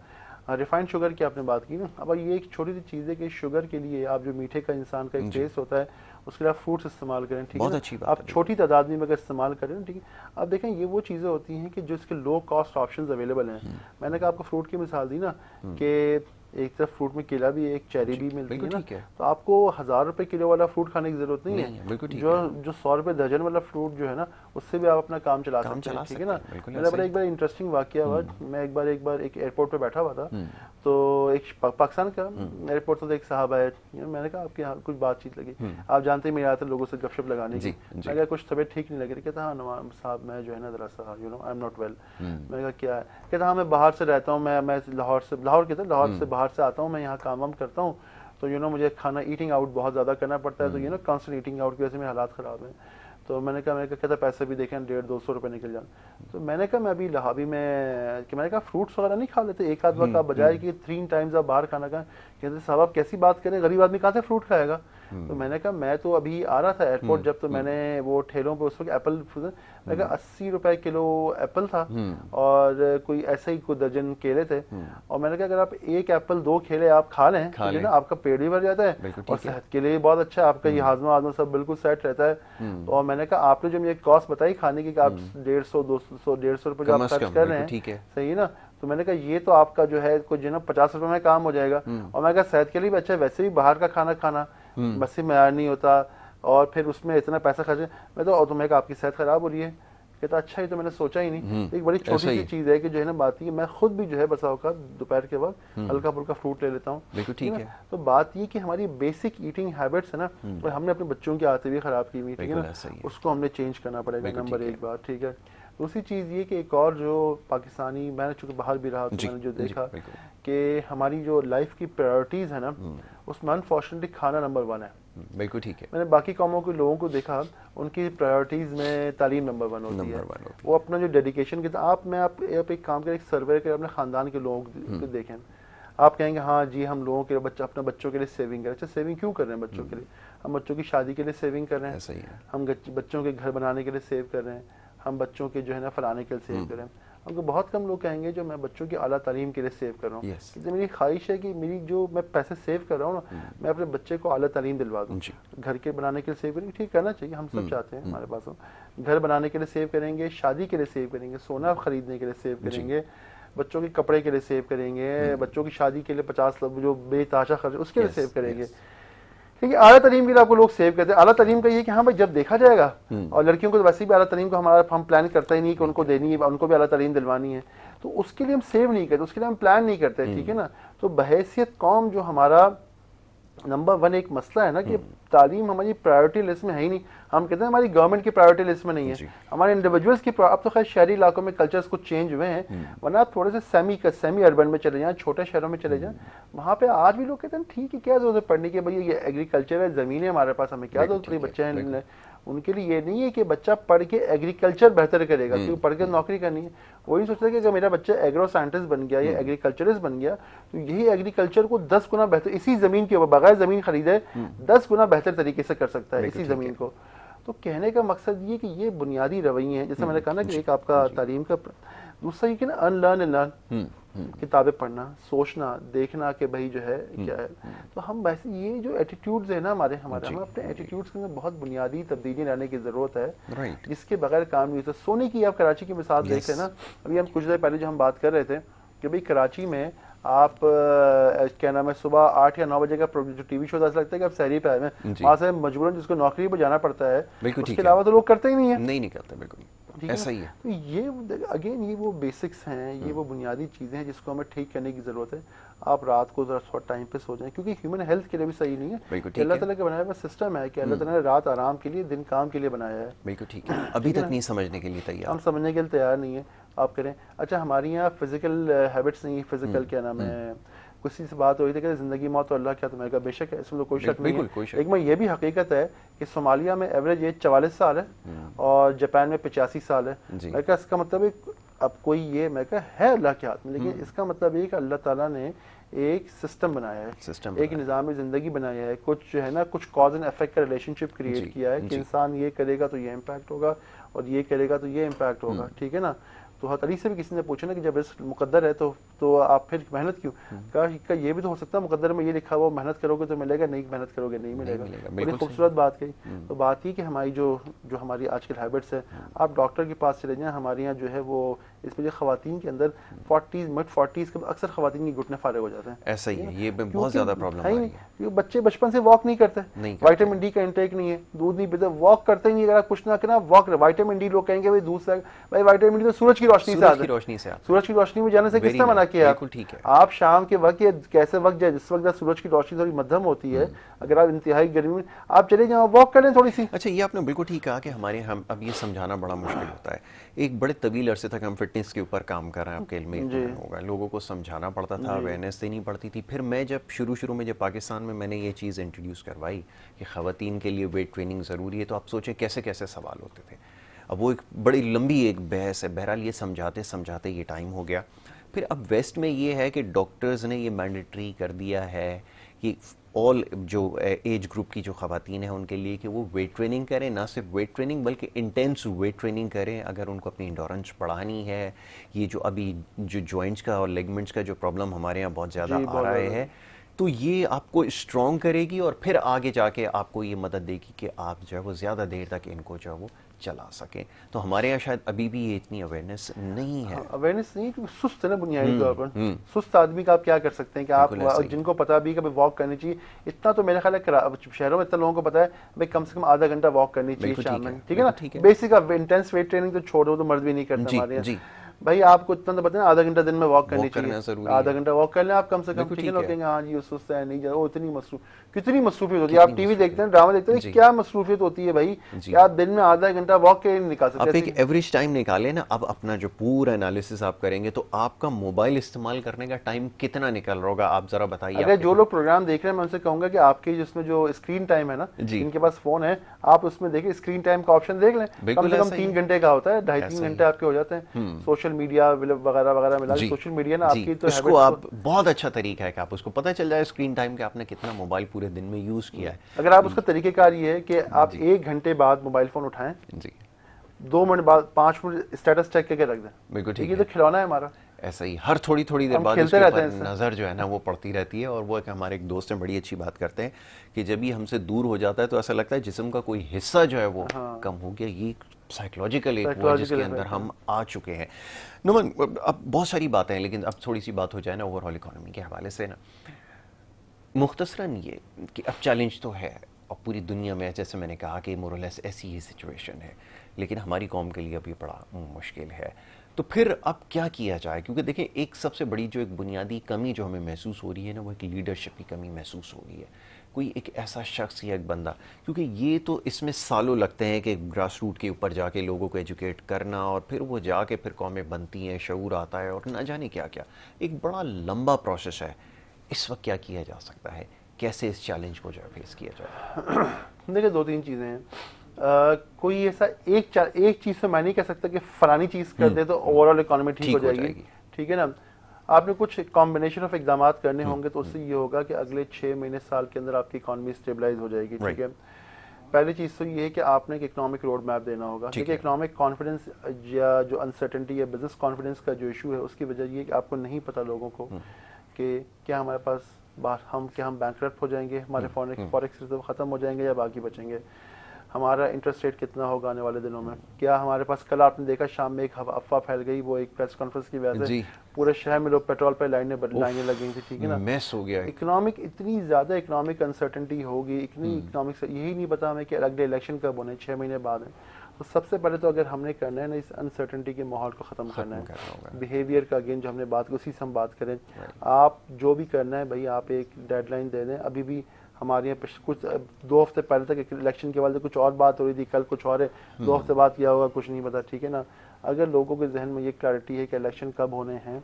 ریفائنڈ شوگر کی آپ نے بات کی نا, اب یہ ایک چھوٹی سی چیز ہے کہ شوگر کے لیے آپ جو میٹھے کا انسان کا ایک ٹیسٹ ہوتا ہے, اس کے لیے آپ فروٹس استعمال کریں, ٹھیک ہے نا, آپ چھوٹی تعداد میں اگر استعمال کریں, ٹھیک ہے. اب دیکھیں یہ وہ چیزیں ہوتی ہیں کہ جو اس کے لو کاسٹ آپشنز اویلیبل ہیں. میں نے کہا آپ کو فروٹ کی مثال دی نا, کہ ایک طرف فروٹ میں کیلا بھی, ایک چیری بھی ملتی ہے نا, تو آپ کو 1000 روپے کلو والا فروٹ کھانے کی ضرورت نہیں ہے. جو 100 روپے درجن والا فروٹ جو ہے نا, اس سے بھی آپ اپنا کام چلا سکتے ہیں, ٹھیک ہے نا. میرا بڑا ایک بار انٹرسٹنگ واقعہ ہوا, میں ایک بار ایک ایئرپورٹ پہ بیٹھا ہوا تھا, تو ایک پاکستان کا ایئرپورٹ سے ایک صاحب آئے, میں نے کہا آپ کے یہاں کچھ بات چیت لگی, آپ جانتے ہیں میرے آتے لوگوں سے گپ شپ لگانے کی, میں کہا کچھ طبیعت ٹھیک نہیں لگ رہی, کہتا ہاں نواز صاحب میں جو ہے نا ذرا سا آئی ایم ناٹ ویل. میں نے کہا کیا ہے, کہتا ہاں میں باہر سے رہتا ہوں, میں لاہور سے باہر سے آتا ہوں, میں یہاں کام وام کرتا ہوں, تو مجھے کھانا ایٹنگ آؤٹ بہت زیادہ کرنا پڑتا ہے, تو کانسٹنٹ ایٹنگ آؤٹ کی وجہ سے میرے حالات خراب ہیں. تو میں نے کہا کہتا پیسے بھی دیکھیں 150-200 روپے نکل جائیں. تو میں نے کہا میں ابھی لہابی میں, کہ میں نے کہا فروٹس وغیرہ نہیں کھا لیتے ایک آدھ وقت, آپ بجائے کہ 3 ٹائمز آپ باہر کھانا کھائیں. کہتے صاحب آپ کیسی بات کریں, غریب آدمی کہاں سے فروٹ کھائے گا. تو میں نے کہا میں تو ابھی آ رہا تھا ایئرپورٹ جب, تو میں نے وہ ٹھیلوں پہ اس وقت ایپل, میں نے کہا 80 روپے کلو ایپل تھا, اور کوئی ایسے ہی کوئی درجن کیلے تھے, اور میں نے کہا اگر آپ ایک ایپل 2 کیلے آپ کھا لیں تو نا آپ کا پیٹ بھی بھر جاتا ہے, اور صحت کے لیے بہت اچھا ہے, آپ کا یہ ہاضمہ سب بالکل سیٹ رہتا ہے. اور میں نے کہا آپ نے جو مجھے کاسٹ بتائی کھانے کی کہ آپ 150-200 روپے جو آپ خرچ کر رہے ہیں, صحیح ہے نا, تو میں نے کہا یہ تو آپ کا جو ہے کوئی 50 روپے میں کام ہو جائے گا. اور میں نے کہا صحت کے لیے بھی اچھا ہے, ویسے بھی باہر کا کھانا کھانا بس سے معیار نہیں ہوتا, اور پھر اس میں اتنا پیسہ خرچ ہے. میں تو کہا آپ کی صحت خراب ہو رہی ہے. کہتا اچھا, ہی تو میں نے سوچا ہی نہیں. ایک بڑی چھوٹی سی چیز ہے کہ جو ہے نا بات یہ, میں خود بھی جو ہے بسا اوقات دوپہر کے وقت ہلکا پھلکا فروٹ لے لیتا ہوں, ٹھیک ہے. تو بات یہ کہ ہماری بیسک ایٹنگ ہیبٹس ہے نا, اور ہم نے اپنے بچوں کی عادتیں بھی خراب کی ہوئی, ٹھیک ہے نا, اس کو ہم نے چینج کرنا پڑے گا, نمبر 1 بات, ٹھیک ہے. دوسری چیز یہ کہ ایک اور جو پاکستانی, میں نے چونکہ باہر بھی رہا, تو میں نے جو دیکھا کہ ہماری جو لائف کی پرائرٹیز ہے نا, اس میں انفارچونیٹلی کھانا نمبر 1 ہے. بالکل ٹھیک ہے. میں نے باقی قوموں کے لوگوں کو دیکھا, ان کی پرائرٹیز میں تعلیم نمبر 1 ہوتی ہے. وہ اپنا جو ڈیڈیکیشن کے آپ ایک کام کریں, ایک سروے کریں اپنے خاندان کے لوگوں کو دیکھیں, آپ کہیں گے ہاں جی ہم لوگوں کے اپنے بچوں کے لیے سیونگ کریں. اچھا سیونگ کیوں کر رہے ہیں بچوں کے لیے؟ ہم بچوں کی شادی کے لیے سیونگ کر رہے ہیں, ہم بچوں کے گھر بنانے کے لیے سیو کر رہے ہیں, ہم بچوں کے جو ہے نا فلانے کے لیے سیو کر رہے ہیں. ہم کو بہت کم لوگ کہیں گے جو میں بچوں کی اعلیٰ تعلیم کے لیے سیو کر رہا ہوں. کہ میری خواہش ہے کہ میری جو میں پیسے سیو کر رہا ہوں نا, میں اپنے بچے کو اعلیٰ تعلیم دلوا دوں. گھر کے بنانے کے لیے سیو کریں گے, ٹھیک کرنا چاہیے, ہم سب چاہتے ہیں ہمارے پاس گھر بنانے کے لیے سیو کریں گے, شادی کے لیے سیو کریں گے, سونا خریدنے کے لیے سیو کریں گے, بچوں کے کپڑے کے لیے سیو کریں گے, بچوں کی شادی کے لیے 50 جو بے تحاشا خرچ اس کے لیے سیو کریں گے. ٹھیک ہے, اعلیٰ تعلیم کے لیے آپ کو لوگ سیو کرتے ہیں. اعلیٰ تعلیم کا یہ کہ ہاں بھائی جب دیکھا جائے گا, اور لڑکیوں کو تو ویسے بھی اعلیٰ تعلیم کو ہم پلان کرتے ہی نہیں کہ ان کو دینی ہے, ان کو بھی اعلیٰ تعلیم دلوانی ہے, تو اس کے لیے ہم سیو نہیں کرتے, اس کے لیے ہم پلان نہیں کرتے, ٹھیک ہے نا. تو بحیثیت قوم جو ہمارا نمبر 1 ایک مسئلہ ہے نا کہ تعلیم ہماری پرائیورٹی لسٹ میں ہے ہی نہیں. ہم کہتے ہیں ہماری گورنمنٹ کی پرائیورٹی لسٹ میں نہیں ہے, ہمارے انڈیویجولس کی. اب تو خیر شہری علاقوں میں کلچرز کچھ چینج ہوئے ہیں, ورنہ آپ تھوڑے سے سیمی اربن میں چلے جائیں, چھوٹے شہروں میں چلے جائیں, وہاں پہ آج بھی لوگ کہتے ہیں ٹھیک ہے کیا ضرورت ہے پڑھنے کی, بھائی یہ ایگریکلچر ہے, زمین ہے ہمارے پاس, ہمیں کیا ضرورت پڑی بچے ہیں. ان کے لیے یہ نہیں ہے کہ بچہ پڑھ کے ایگریکلچر بہتر کرے گا, کیونکہ پڑھ کے نوکری کرنی ہے. وہی سوچتا ہے کہ اگر میرا بچہ ایگرو سائنٹسٹ بن گیا یا ایگریکلچرسٹ بن گیا, تو یہی ایگریکلچر کو 10 گنا بہتر اسی زمین کے اوپر بغیر زمین خریدے 10 گنا بہتر طریقے سے کر سکتا ہے اسی زمین کو. تو کہنے کا مقصد یہ کہ یہ بنیادی رویے ہیں, جیسے میں نے کہا نا کہ ایک آپ کا تعلیم کا, دوسرا یہ کہ نا ان لرن اینڈ لرن, کتابیں پڑھنا, سوچنا, دیکھنا کہ بھائی جو ہے کیا ہے. تو ہم ویسے یہ جو ایٹیٹیوڈز ہیں نا ہمارے ہمیں اپنے ایٹیٹیوڈز کے اندر بہت بنیادی تبدیلی لانے کی ضرورت ہے, جس کے بغیر کام نہیں ہوتا. سونے کی آپ کراچی کی مثال دیکھ رہے ہیں نا, ابھی ہم کچھ دیر پہلے جو ہم بات کر رہے تھے کہ بھائی کراچی میں آپ کیا نام ہے صبح 8 یا 9 بجے کا جو ٹی وی شو ایسا لگتا ہے کہ آپ سحری پہ آئے ہیں، وہاں سے مجبوراً جس کو نوکری پہ جانا پڑتا ہے، اس کے علاوہ تو لوگ کرتے ہی نہیں ہیں. نہیں کرتے بالکل. ایسا ہی ہے. تو یہ اگین یہ وہ بیسکس ہیں، یہ وہ بنیادی چیزیں ہیں جس کو ہمیں ٹھیک کرنے کی ضرورت ہے. آپ رات کو ذرا تھوڑا ٹائم پہ سو جائیں، کیونکہ ہیومن ہیلتھ کے لیے بھی صحیح نہیں ہے. اللہ تعالیٰ کا بنایا ہوا سسٹم ہے کہ اللہ تعالیٰ نے رات آرام کے لیے، دن کام کے لیے بنایا ہے. بالکل ٹھیک ہے. ابھی تک نہیں سمجھنے کے لیے تیار، ہم سمجھنے کے لیے تیار نہیں ہیں. آپ کریں. اچھا ہماری یہاں فزیکل ہیبٹس نہیں، فزیکل کیا نام ہے، کسی سے بات ہوئی تھی کہ زندگی موت تو اللہ کیا تمہیں کا، بے شک ہے، اس میں تو کوئی شک نہیں ہے. ایک میں یہ بھی حقیقت ہے کہ صومالیہ میں ایوریج ایج 44 سال ہے اور جاپان میں 85 سال ہے. میں کہا اس کا مطلب اب کوئی یہ میں کہا ہے اللہ کے ہاتھ میں، لیکن اس کا مطلب یہ کہ اللہ تعالیٰ نے ایک سسٹم بنایا ہے، ایک نظام زندگی بنایا ہے، کچھ جو ہے نا کچھ کاز اینڈ افیکٹ کا ریلیشن شپ کریٹ کیا ہے کہ انسان یہ کرے گا تو یہ امپیکٹ ہوگا اور یہ کرے گا تو یہ امپیکٹ ہوگا. ٹھیک ہے نا. تو حضرت علی سے بھی کسی نے پوچھا نا کہ جب رزق مقدر ہے تو آپ پھر محنت کیوں؟ کہا یہ بھی تو ہو سکتا ہے مقدر میں یہ لکھا ہوا محنت کرو گے تو ملے گا، نہیں محنت کرو گے نہیں ملے گا. بڑی خوبصورت بات کہی. تو بات یہ کہ ہماری جو ہماری آج کل ہیبٹس ہے، آپ ڈاکٹر کے پاس چلے جائیں، ہمارے یہاں جو ہے وہ اس میں خواتین کے اندر 40 مڈ 40s کے اکثر خواتین کی گھٹنے فارغ ہو جاتے ہیں. ایسا ہی ہے، یہ بہت زیادہ پرابلم ہے. کیونکہ بچے بچپن سے واک نہیں کرتے، وائٹامن ڈی کا انٹیک نہیں ہے، دودھ نہیں پیتے، واک کرتے ہی نہیں. اگر کچھ نہ کرنا واک، وائٹامن ڈی لوگ کہیں گے دودھ سے، بھائی وائٹامن ڈی تو سورج کی روشنی سے آتا ہے. سورج کی روشنی میں جانے سے کس نے منع کیا؟ آپ شام کے وقت یا کیسے وقت جائے جس وقت سورج کی روشنی تھوڑی مدھم ہوتی ہے، اگر آپ انتہائی گرمی میں آپ چلے جائیں واک کر لیں تھوڑی سی. اچھا یہ آپ نے بالکل ٹھیک کہا کہ ہم اب یہ سمجھانا بڑا مشکل ہوتا ہے. ایک بڑے طویل عرصے تک ہم فٹنس کے اوپر کام کر رہے ہیں، آپ کے علم میں ہوگا، لوگوں کو سمجھانا پڑتا تھا، اویئرنیس دینی پڑتی تھی. پھر میں جب شروع میں جب پاکستان میں نے یہ چیز انٹروڈیوس کروائی کہ خواتین کے لیے ویٹ ٹریننگ ضروری ہے، تو آپ سوچیں کیسے سوال ہوتے تھے. اب وہ ایک بڑی لمبی ایک بحث ہے. بہرحال یہ سمجھاتے یہ ٹائم ہو گیا. پھر اب ویسٹ میں یہ ہے کہ ڈاکٹرز نے یہ مینڈیٹری کر دیا ہے کہ آل جو ایج گروپ کی جو خواتین ہیں ان کے لیے کہ وہ ویٹ ٹریننگ کریں، نہ صرف ویٹ ٹریننگ بلکہ انٹینس ویٹ ٹریننگ کریں اگر ان کو اپنی انڈورنس بڑھانی ہے. یہ جو ابھی جو جوائنٹس کا اور لیگمنٹس کا جو پرابلم ہمارے یہاں بہت زیادہ آ رہا ہے، تو یہ آپ کو اسٹرانگ کرے گی اور پھر آگے جا کے آپ کو یہ مدد دے گی کہ آپ جو ہے وہ زیادہ دیر تک ان کو جو ہے وہ چلا سکیں. تو ہمارے یہاں شاید ابھی بھی یہ اتنی اویئرنیس نہیں ہے. اویئرنیس نہیں، کیونکہ سست ہے نا بنیادی طور پر. سست آدمی کا آپ کیا کر سکتے ہیں کہ آپ جن کو پتا بھی کہ واک کرنی چاہیے، اتنا تو میرے خیال ہے شہروں میں اتنا لوگوں کو پتا ہے بھائی کم سے کم آدھا گھنٹہ واک کرنی چاہیے شام میں. ٹھیک ہے نا. بیسک انٹینس ویٹ ٹریننگ تو چھوڑ دو، تو مرد بھی نہیں کرتے ہمارے یہاں. بھائی آپ کو اتنا تو پتا ہے آدھا گھنٹہ دن میں واک کرنی چاہیے، آدھا گھنٹہ واک کر لیں آپ کم سے کم. ٹھیک ہے نا. کہیں گے ہاں جی وہ سست ہے نہیں جا، وہ اتنی کتنی مصروفیت ہوتی ہے. آپ ٹی وی دیکھتے ہیں، ڈرامہ دیکھتے ہیں، کیا مصروفیت ہوتی ہے بھائی کہ آپ دن میں آدھا گھنٹہ واک کے نہیں نکال سکتے. آپ ایک ایوریج ٹائم نکالیں نا. اب اپنا جو پورا انالیسس آپ کریں گے تو آپ کا موبائل استعمال کرنے کا ٹائم کتنا نکل رہا ہوگا آپ ذرا بتائیے. اگر جو لوگ پروگرام دیکھ رہے ہیں میں ان سے کہوں گا کہ آپ کے جس میں جو اسکرین ٹائم ہے نا، جن کے پاس فون ہے، آپ اس میں دیکھیں اسکرین ٹائم کا آپشن دیکھ لیں. کم سے کم 3 گھنٹے کا ہوتا ہے، 2.5-3 گھنٹے آپ کے ہو جاتے ہیں. سوشل میڈیا وغیرہ وغیرہ ملا کے سوشل میڈیا نا آپ کی تو اس کو آپ بہت اچھا طریقہ ہے کہ آپ اس کو پتہ چل جائے اسکرین ٹائم کہ آپ نے کتنا موبائل پورے دن میں یوز کیا ہے. اگر آپ اس کا طریقہ کار یہ ہے کہ آپ 1 گھنٹے بعد موبائل فون اٹھائیں، 2 منٹ بعد 5 منٹ اسٹیٹس چیک کر کے رکھ دیں. بالکل ٹھیک ہے. تو کھلونا ہے ہمارا. ایسا ہی ہر تھوڑی دیر بعد اس کے اوپر نظر جو ہے نا وہ پڑتی رہتی ہے. اور وہ کہ ہمارے ایک دوست ہیں بڑی اچھی بات کرتے ہیں کہ جب یہ ہم سے دور ہو جاتا ہے تو ایسا لگتا ہے جسم کا کوئی حصہ جو ہے وہ کم ہو گیا. یہ سائیکولوجیکل ایک وہ جس کے اندر ہم آ چکے ہیں. نومن اب بہت ساری باتیں ہیں لیکن اب تھوڑی سی بات ہو جائے نا اوور آل اکانومی کے حوالے سے نا. مختصراً یہ کہ اب چیلنج تو ہے اور پوری دنیا میں جیسے میں نے کہا کہ مورلیس ایسی ہی سچویشن ہے، لیکن ہماری قوم کے لیے ابھی بڑا مشکل ہے. تو پھر اب کیا کیا جائے؟ کیونکہ دیکھیں ایک سب سے بڑی جو ایک بنیادی کمی جو ہمیں محسوس ہو رہی ہے نا وہ ایک لیڈرشپ کی کمی محسوس ہو رہی ہے. کوئی ایک ایسا شخص یا ایک بندہ، کیونکہ یہ تو اس میں سالوں لگتے ہیں کہ گراس روٹ کے اوپر جا کے لوگوں کو ایجوکیٹ کرنا اور پھر وہ جا کے پھر قومیں بنتی ہیں، شعور آتا ہے اور نہ جانے کیا کیا. ایک بڑا لمبا پروسیس ہے. اس وقت کیا کیا جا سکتا ہے؟ کیسے اس چیلنج کو جو ہے فیس کیا جائے؟ دیکھیں 2-3 چیزیں ہیں. کوئی ایسا ایک چیز سے میں نہیں کہہ سکتا کہ فلانی چیز کر دے تو اوور آل اکانومی ٹھیک ہو جائے گی. ٹھیک ہے نا. آپ نے کچھ کمبینیشن آف اقدامات کرنے ہوں گے تو اس سے یہ ہوگا کہ اگلے 6 مہینے سال کے اندر آپ کی اکانومی اسٹیبلائز ہو جائے گی. ٹھیک ہے. پہلی چیز تو یہ ہے کہ آپ نے ایک اکنامک روڈ میپ دینا ہوگا. ٹھیک ہے. اکنامک کانفیڈنس یا جو انسرٹنٹی یا بزنس کانفیڈنس کا جو ایشو ہے اس کی وجہ یہ کہ آپ کو نہیں پتا لوگوں کو کہ کیا ہمارے پاس ہم بینکرپٹ ہو جائیں گے، ہمارے فوریکس ریزرو ختم ہو جائیں گے یا باقی بچیں گے. ہمارا انٹرسٹ ریٹ کتنا ہوگا آنے والے دنوں میں. کیا ہمارے پاس کل آپ نے دیکھا شام میں ایک افواہ پھیل گئی, وہ ایک پریس کانفرنس کی وجہ سے پورے شہر میں لوگ پیٹرول پہ لائنیں لگ گئی تھی, ٹھیک ہے نا, میس ہو گیا. اکنامک اتنی زیادہ اکنامک انسرٹنٹی ہوگی, اتنی اکنامک, یہی نہیں پتا ہمیں کہ اگلے الیکشن کب ہونے, 6 مہینے بعد ہیں. تو سب سے پہلے تو اگر ہم نے کرنا ہے نا اس انسرٹنٹی کے ماحول کو ختم کرنا ہے, بیہیویئر کا اگین جو ہم نے بات کی اسی سے ہم بات کریں. آپ جو بھی کرنا ہے بھائی آپ ایک ڈیڈ لائن دے دیں. ابھی بھی ہمارے یہاں کچھ 2 ہفتے پہلے تک الیکشن کے والے کچھ اور بات ہو رہی تھی, کل کچھ اور ہے, 2 ہفتے بعد کیا ہوگا کچھ نہیں پتا, ٹھیک ہے نا. اگر لوگوں کے ذہن میں یہ کلیئرٹی ہے کہ الیکشن کب ہونے ہیں,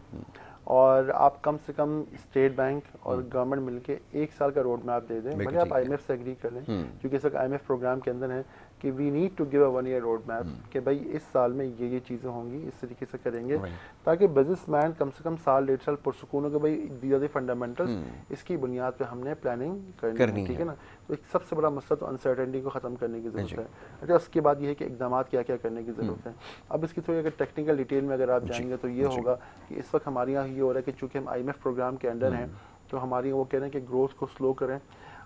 اور آپ کم سے کم اسٹیٹ بینک اور گورنمنٹ مل کے 1 سال کا روڈ میپ دے دیں, بھلے آپ آئی ایم ایف سے ایگری کر لیں, کیونکہ اس وقت آئی ایم ایف پروگرام کے اندر ہے کہ we need to give a 1 year road map کہ بھائی اس سال میں یہ چیزیں ہوں گی, اس طریقے سے کریں گے, تاکہ بزنس مین کم سے کم سال 1.5 سال پرسکون ہو کہ بھائی دیز آر فنڈامنٹلز, اس کی بنیاد پہ ہم نے پلاننگ کرنی ہے, ٹھیک ہے نا. تو ایک سب سے بڑا مسئلہ تو انسرٹنٹی کو ختم کرنے کی ضرورت ہے. اچھا, اس کے بعد یہ ہے کہ اقدامات کیا کیا کرنے کی ضرورت ہے. اب اس کی تھوڑی اگر ٹیکنیکل ڈیٹیل میں اگر آپ جائیں گے تو یہ ہوگا کہ اس وقت ہمارے یہاں یہ ہو رہا ہے کہ چونکہ ہم آئی ایم ایف پروگرام کے انڈر ہیں, تو ہماری وہ کہہ رہے ہیں کہ گروتھ کو سلو کریں,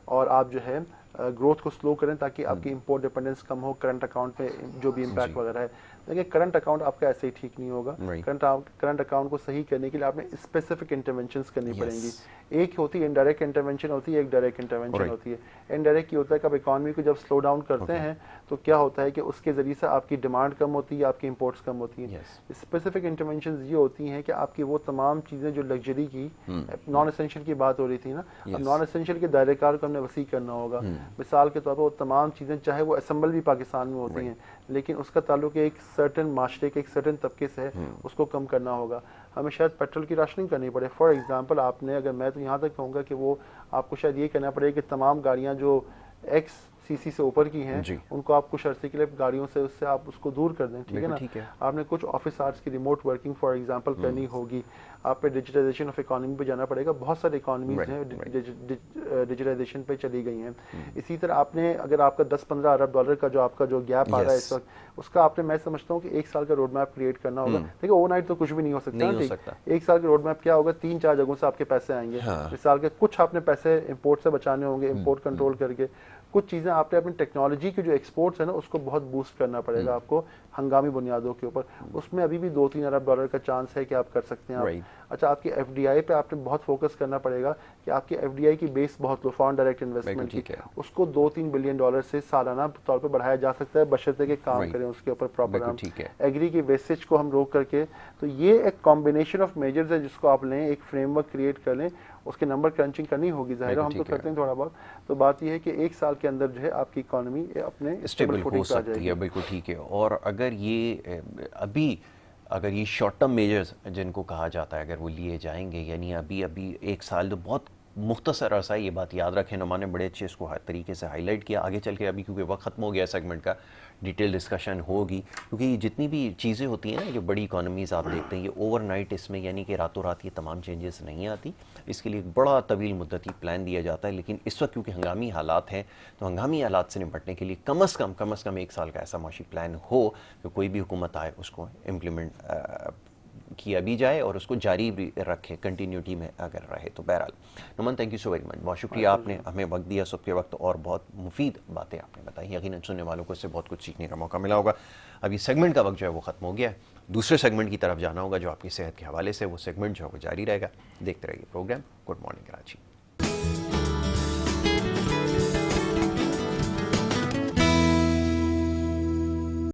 اور آپ جو ہے گروتھ کو سلو کریں تاکہ آپ کی امپورٹ ڈیپینڈنس کم ہو کرنٹ اکاؤنٹ پہ جو بھی امپیکٹ وغیرہ ہے. دیکھیں کرنٹ اکاؤنٹ آپ کا ایسے ہی ٹھیک نہیں ہوگا. کرنٹ اکاؤنٹ کو صحیح کرنے کے لیے آپ نے اسپیسیفک انٹرونشنس کرنی پڑیں گی. ایک ہوتی ہے انڈائریکٹ انٹرونشن ہوتی ہے, ایک ڈائریکٹ انٹرونشن ہوتی ہے. انڈائریکٹ یہ ہوتا ہے کہ آپ اکانومی کو جب سلو ڈاؤن کرتے ہیں تو کیا ہوتا ہے کہ اس کے ذریعے سے آپ کی ڈیمانڈ کم ہوتی ہے, آپ کی امپورٹس کم ہوتی ہیں. اسپیسیفک انٹرونشنز یہ ہوتی ہیں کہ آپ کی وہ تمام چیزیں جو لگژری کی نان اسینشیل کی بات ہو رہی تھی نا, اب نان اسینشیل کے دائرہ کار کو ہم نے وسیع کرنا ہوگا. مثال کے طور پر وہ تمام چیزیں چاہے وہ اسمبل بھی پاکستان میں ہوتی ہیں, لیکن اس کا تعلق ایک سرٹن معاشرے کے ایک سرٹن طبقے سے ہے, اس کو کم کرنا ہوگا. ہمیں شاید پیٹرول کی راشننگ کرنی پڑے. فار ایگزامپل آپ نے, اگر میں تو یہاں تک کہوں گا کہ وہ آپ کو شاید یہ کرنا پڑے کہ تمام گاڑیاں جو ایکس سی سی سے اوپر کی ہیں ان کو آپ کچھ عرصے کے لیے گاڑیوں سے اس سے آپ اس کو دور کر دیں, ٹھیک ہے نا. آپ نے کچھ آفس آرٹس کی ریموٹ ورکنگ فار ایگزامپل کرنی ہوگی. آپ پہ ڈیجیٹائزیشن آف اکانومی پہ جانا پڑے گا. بہت ساری اکانومیز ہیں ڈیجیٹائزیشن پہ چلی گئی ہیں. اسی طرح آپ نے, اگر آپ کا 10-15 ارب ڈالر کا جو آپ کا جو گیپ آ رہا ہے اس وقت, اس کا آپ نے, میں سمجھتا ہوں کہ 1 سال کا روڈ میپ کریٹ کرنا ہوگا. دیکھیں اوور نائٹ تو کچھ بھی نہیں ہو سکتا. 1 سال کا روڈ میپ کیا ہوگا, 3-4 جگہوں سے آپ کے پیسے آئیں گے. مثال کے کچھ آپ نے پیسے امپورٹ سے بچانے ہوں گے, امپورٹ کنٹرول کر کے. کچھ چیزیں آپ نے اپنی ٹیکنالوجی کی جو ایکسپورٹس ہے نا اس کو بہت بوسٹ کرنا پڑے گا آپ کو ہنگامی بنیادوں کے اوپر. اس میں ابھی بھی 2-3 ارب ڈالر کا چانس ہے کہ آپ کر سکتے ہیں. اچھا, آپ کی ایف ڈی آئی پہ آپ نے بہت فوکس کرنا پڑے گا کہ آپ کی ایف ڈی آئی کی بیس بہت لو, فارن ڈائریکٹ انویسٹمنٹ کی, اس کو $2-3 بلین سے سالانہ طور پہ بڑھایا جا سکتا ہے, بشرطے کہ کام کریں اس کے اوپر پراپر. ہم ایگری کی ویسٹیج کو ہم روک کر کے, تو یہ ایک کمبینیشن آف میجرز ہے جس کو آپ لیں, ایک فریم ورک کریٹ کر لیں. اس کے نمبر کرنچنگ کرنی ہوگی, ظاہر ہے ہم تو کرتے ہیں تھوڑا بہت. تو بات یہ ہے کہ 1 سال کے اندر جو ہے آپ کی اکانومی اپنے اسٹیبل ہو سکتی ہے. بالکل ٹھیک ہے. اور اگر یہ اگر یہ شارٹ ٹرم میجرز جن کو کہا جاتا ہے اگر وہ لیے جائیں گے, یعنی ابھی 1 سال تو بہت مختصر عرصہ, یہ بات یاد رکھیں. نعمان نے بڑے اچھے اس کو ہر طریقے سے ہائی لائٹ کیا. آگے چل کے ابھی کیونکہ وقت ختم ہو گیا سیگمنٹ کا, ڈیٹیل ڈسکشن ہوگی, کیونکہ جتنی بھی چیزیں ہوتی ہیں نا جو بڑی اکانومیز آپ دیکھتے ہیں, یہ اوور نائٹ اس میں یعنی کہ راتوں رات یہ تمام چینجز نہیں آتی. اس کے لیے ایک بڑا طویل مدتی پلان دیا جاتا ہے. لیکن اس وقت کیونکہ ہنگامی حالات ہیں, تو ہنگامی حالات سے نپٹنے کے لیے کم از کم 1 سال کا ایسا معاشی پلان ہو کہ کوئی بھی حکومت آئے اس کو امپلیمنٹ کیا بھی جائے اور اس کو جاری بھی رکھے, کنٹینیوٹی میں اگر رہے. تو بہرحال Noman, thank you so very much, بہت شکریہ, آپ نے ہمیں وقت دیا صبح کے وقت اور بہت مفید باتیں آپ نے بتائی. یقیناً سننے والوں کو اس سے بہت کچھ سیکھنے کا موقع ملا ہوگا. ابھی سیگمنٹ کا وقت جو ہے وہ ختم ہو گیا ہے, دوسرے سیگمنٹ کی طرف جانا ہوگا جو آپ کی صحت کے حوالے سے, وہ سیگمنٹ جو ہے وہ جاری رہے گا. دیکھتے رہیے پروگرام گڈ مارننگ کراچی.